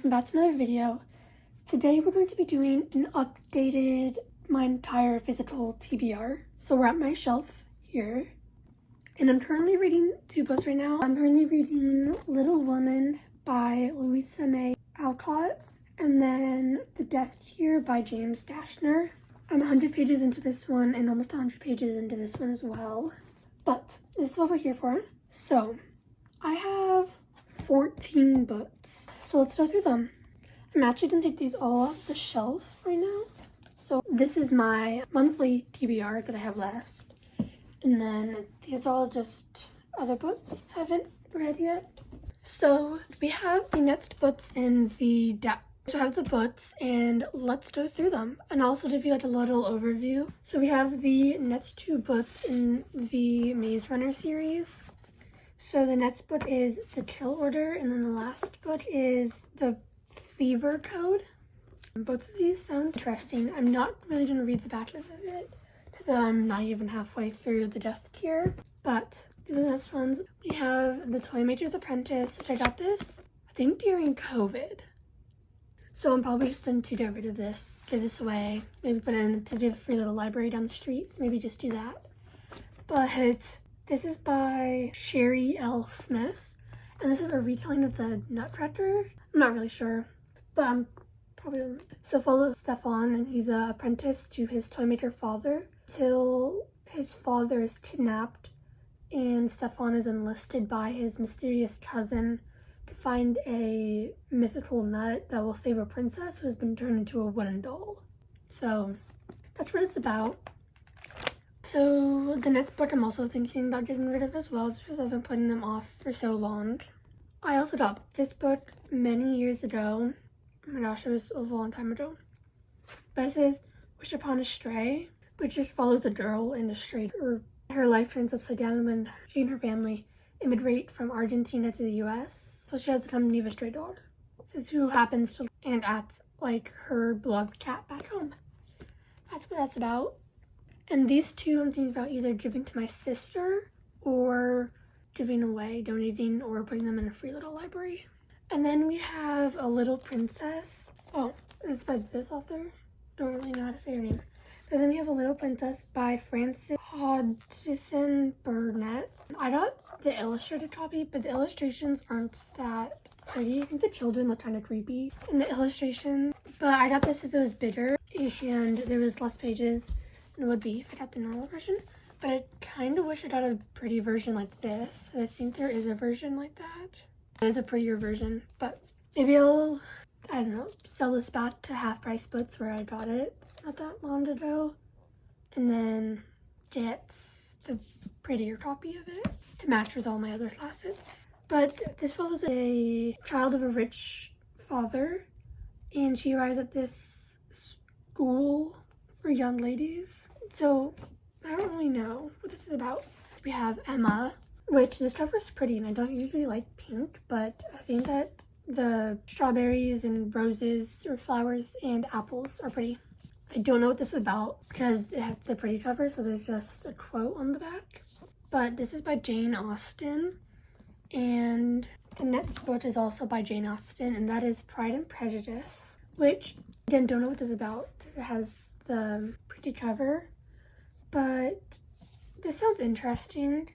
welcome back to another video. Today we're going to be doing an updated my entire physical TBR. So we're at my shelf here, and I'm currently reading two books right now. I'm currently reading Little Woman by Louisa May Alcott, and then The Death Tier by James Dashner. I'm 100 pages into this one and almost 100 pages into this one as well. But this is what we're here for. So I have 14 books. So let's go through them. I'm actually gonna take these all off the shelf right now. So this is my monthly TBR that I have left. And then these are all just other books I haven't read yet. So we have the next books in the deck. So I have the books and let's go through them. And also to give you like a little overview. So we have the next two books in the Maze Runner series. So the next book is The Kill Order, and then the last book is The Fever Code. Both of these sound interesting. I'm not really going to read the back of it because I'm not even halfway through The Death Tier. But these are the next ones. We have The Toymaker's Apprentice, which I got this, I think, during COVID. So I'm probably just going to get rid of this, give this away, maybe put it in to be a free little library down the street. So maybe just do that. But this is by Sherry L. Smith, and this is a retelling of the Nutcracker. I'm not really sure, but I'm probably... So follow Stefan, and he's an apprentice to his toymaker father till his father is kidnapped, and Stefan is enlisted by his mysterious cousin to find a mythical nut that will save a princess who has been turned into a wooden doll. So that's what it's about. So the next book I'm also thinking about getting rid of as well, just because I've been putting them off for so long. I also got this book many years ago. Oh my gosh, it was a long time ago. But it says Wish Upon a Stray, which just follows a girl and a stray. Her life turns upside down when she and her family immigrate from Argentina to the US. So she has the company of a stray dog. It says who happens to and act like her beloved cat back home. That's what that's about. And these two I'm thinking about either giving to my sister or giving away, donating, or putting them in a free little library. And then we have A Little Princess. Oh, it's by this author. Don't really know how to say her name. But then we have A Little Princess by Frances Hodgson Burnett. I got the illustrated copy, but the illustrations aren't that pretty. I think the children look kind of creepy in the illustration. But I got this as it was bigger and there was less pages than it would be if I got the normal version. But I kind of wish I got a pretty version like this. I think there is a version like that. There's a prettier version, but maybe I'll, I don't know, sell this back to Half Price Books where I got it not that long ago, and then get the prettier copy of it to match with all my other classics. But this follows a child of a rich father, and she arrives at this school for young ladies. So I don't really know what this is about. We have Emma, which this cover is pretty, and I don't usually like pink, but I think that the strawberries and roses or flowers and apples are pretty. I don't know what this is about because it's a pretty cover, so there's just a quote on the back. But this is by Jane Austen, and the next book is also by Jane Austen, and that is Pride and Prejudice, which, again, don't know what this is about. It has the pretty cover, but this sounds interesting,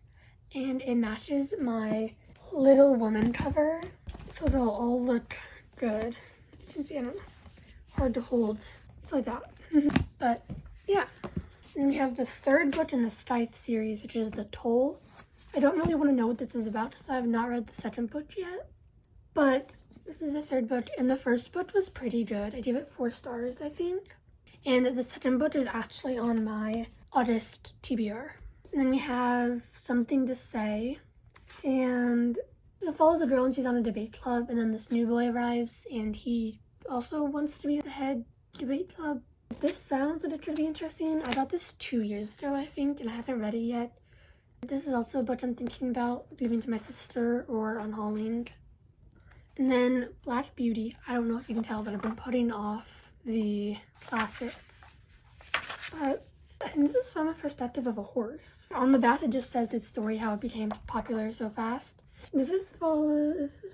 and it matches my Little Woman cover, so they'll all look good. As you can see, I don't know, hard to hold. It's like that. But yeah, and we have the third book in the Scythe series, which is The Toll. I don't really want to know what this is about because I have not read the second book yet, but this is the third book, and the first book was pretty good. I gave it 4 stars, I think, and the second book is actually on my August TBR. And then we have Something to Say, and it follows a girl and she's on a debate club, and then this new boy arrives and he also wants to be the head debate club. This sounds like it could be interesting. I got this 2 years ago, I think, and I haven't read it yet. This is also a book I'm thinking about giving to my sister or unhauling. And then Black Beauty. I don't know if you can tell, but I've been putting off the classics. But I think this is from a perspective of a horse. On the back, it just says its story, how it became popular so fast. This is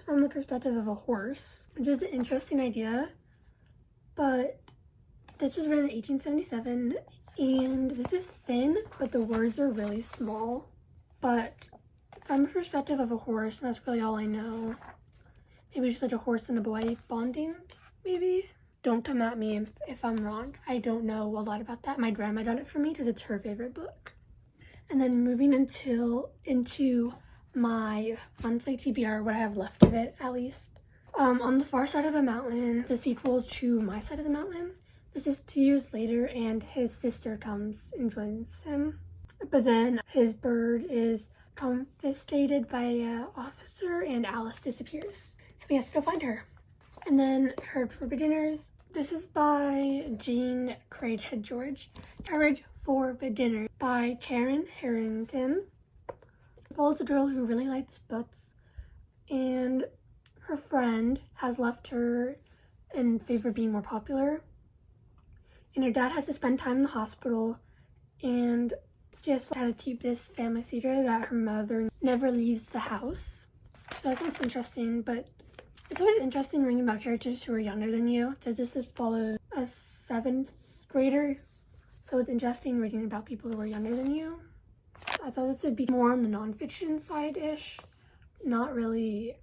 from the perspective of a horse, which is an interesting idea, but this was written in 1877, and this is thin, but the words are really small. But from the perspective of a horse, and that's really all I know. Maybe just like a horse and a boy bonding, maybe? Don't come at me if I'm wrong. I don't know a lot about that. My grandma got it for me because it's her favorite book. And then moving into my monthly TBR, what I have left of it at least. On the Far Side of a Mountain, the sequel to My Side of the Mountain. This is 2 years later, and his sister comes and joins him. But then his bird is confiscated by an officer, and Alice disappears. So he has to go find her. And then Courage for Beginners. This is by Jean Craighead George. Courage for Beginners by Karen Harrington. It follows a girl who really likes books, and her friend has left her in favor of being more popular. And her dad has to spend time in the hospital, and she has to kind of keep this family secret that her mother never leaves the house. So that sounds interesting, but it's always interesting reading about characters who are younger than you, because this is follow a 7th grader. So it's interesting reading about people who are younger than you. I thought this would be more on the nonfiction side-ish. Not really,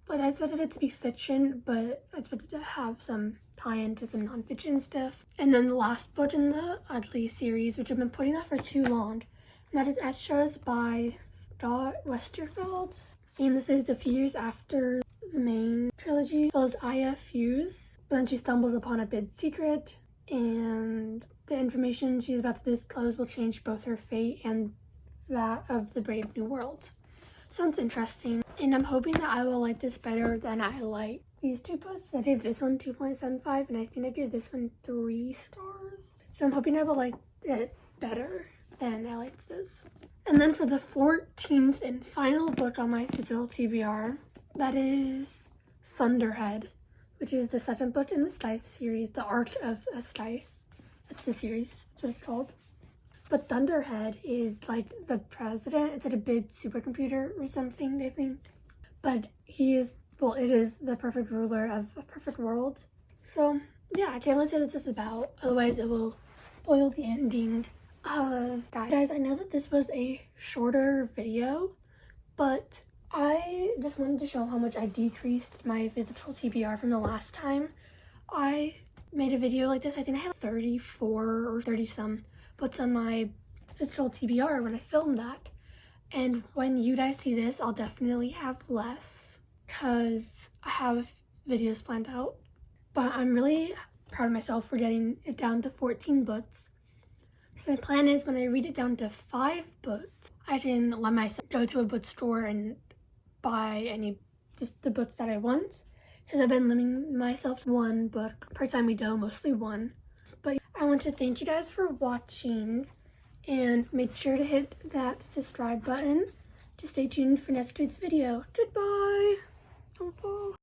but I expected it to be fiction, but I expected to have some tie-in to some nonfiction stuff. And then the last book in the Audley series, which I've been putting off for too long, and that is Extras by Scott Westerfeld. And this is a few years after the main trilogy. It follows Aya Fuse, but then she stumbles upon a big secret, and the information she's about to disclose will change both her fate and that of the Brave New World. Sounds interesting, and I'm hoping that I will like this better than I like these two books. I gave this one 2.75, and I think I gave this one 3 stars. So I'm hoping I will like it better than I liked this. And then for the 14th and final book on my physical TBR, that is Thunderhead, which is the 7th book in the Scythe series, the Arc of a Scythe. That's the series, that's what it's called. But Thunderhead is like the president. It's like a big supercomputer or something, I think. But he is, well, it is the perfect ruler of a perfect world. So yeah, I can't really say what this is about, otherwise it will spoil the ending. Guys, I know that this was a shorter video, but I just wanted to show how much I decreased my physical TBR from the last time I made a video like this. I think I had 34 or 30 some books on my physical TBR when I filmed that. And when you guys see this, I'll definitely have less because I have videos planned out. But I'm really proud of myself for getting it down to 14 books. So my plan is when I read it down to 5 books, I can let myself go to a bookstore and buy just the books that I want. Because I've been limiting myself to 1 book per time we go, mostly 1. But I want to thank you guys for watching, and make sure to hit that subscribe button to stay tuned for next week's video. Goodbye! Don't fall.